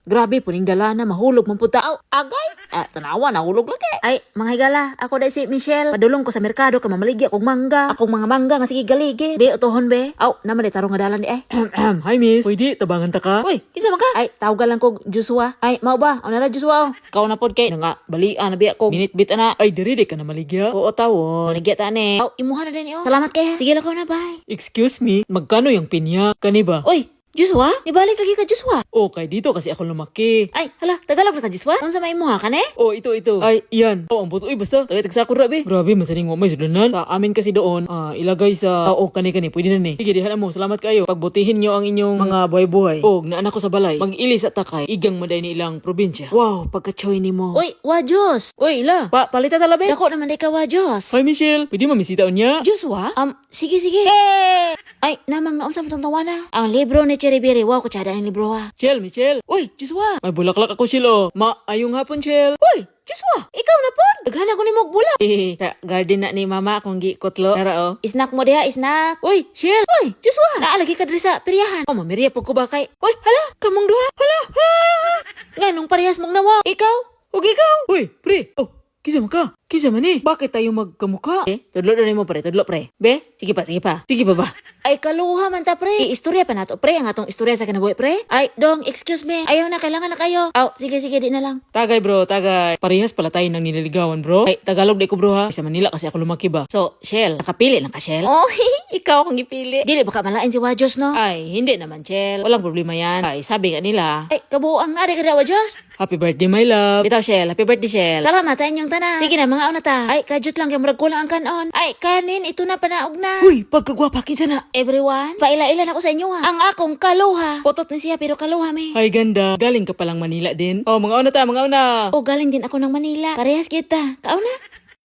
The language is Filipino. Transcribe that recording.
Grabe puning dala na mahulog man punta. Aw, agay. Tanawa nahulog lagi. Ay, mga higala, ako dai si Michelle. Padulong ko sa merkado ka mamaligya kog mangga. Akong mga mangga nga sige galigi. Be utohon be. Aw, naman di tarong nga dalan di ay. Hi miss, pwede tabangan ta ka? Uy, kinsa man ka? Ay, tawag lang kog Joshua. Ay, mao ba? Ano na Joshua? Kau na pod kay nga balian na biya ko. Minit-bit ana. Ay diri di ka na maligya. Oo tawon. Maligya ta ni. Aw, imuha na din iyo. Salamat kay. Sige lang ko na bye. Excuse me, magkano yung pinya? Kani ba? Uy, Joshua? Ibalik lagi ka Joshua. Okay, dito kasi ako lumaki. Ay, hala, Tagalog na ka Joshua? Unsa may imuha ka ne? Oh, ito. Ay, iyan. Oh, ang buto. Uy, basta. Tagay-tagsa ko rabi. Grabe, masaning mo may sudanan. Sa amin kasi doon, ilagay sa... kani. Pwede na ni. Sige, dihan mo. Salamat kayo. Pagbutihin nyo ang inyong mga buhay-buhay. Oh, naanak ko sa balay. Mag-ilis at takay. Igang maday ni ilang probinsya. Wow, pagka-choy ni mo. Uy, wajos. Uy, ila. Palita talabi. Dako naman day ka wajos. Hi, Michelle. Pwede mamisitaon niya? Joshua? Sige. Ay, namang naunsa mo tong tawana. Ang libro ni Cheribiri. Wow, kutsada ang libro ha. Michelle. Uy, Joshua. May bulaklak ako, Shell. Oh. Ayong hapon, Shell. Uy, Joshua. Ikaw na pod. Daghan ko ni mog bulak. Sa garden na ni mama akong gikotlo. Tara, oh. Snack mo diha, snack. Uy, Shell. Uy, Joshua. Naalagi ka diri sa peryahan. Oh, mamiriya po ko ba kay... Uy, hala, kamong duha. Hala. Nganong parehas mong nawa? Ikaw? Ug ikaw? Uy, pre. Oh, kisa man ka? Kisa man eh. Bakit tayo magkamuka? Tudlo na mo pre, tudlo pre. Be, sige pa. Sige pa ba? Ay, kaluha man ta pre. Istorya pa nato pre, ang atong istorya sa kinabuhi pre. Ay, dong, excuse me. Ayaw na, kailangan na kayo. Aw, sige, di na lang. Tagay bro, tagay. Parehas pala tayo ng nililigawan bro. Ay, Tagalog di ko bro ha. Sa Manila kasi ako lumaki ba. So, Shell, nakapili lang ka, Shell? Oh, ikaw akong gipili. Dili baka malain si Wajos, no? Ay, hindi naman, Shell. Walang problema yan. Ay, sabi nga nila. Ay, kabuang na, di ka daw, Wajos. Happy birthday, my love. Bitaw, Shell. Happy birthday, Shell. Salamat sa inyong tanan. Sige na, mga una ta. Ay, kadyot lang, kaya murag kulang ang kanon. Ay, kanin, ito na panaog na. Uy, pagkagwapa, kinsa na. Everyone, paila-ila na ako sa inyo ha. Ang akong kaluha. Putot ni siya, pero kaluha me. Ay, ganda. Galing ka palang Manila din. Oh, mga una ta, mga una. O, galing din ako ng Manila. Parehas kita. Kauna.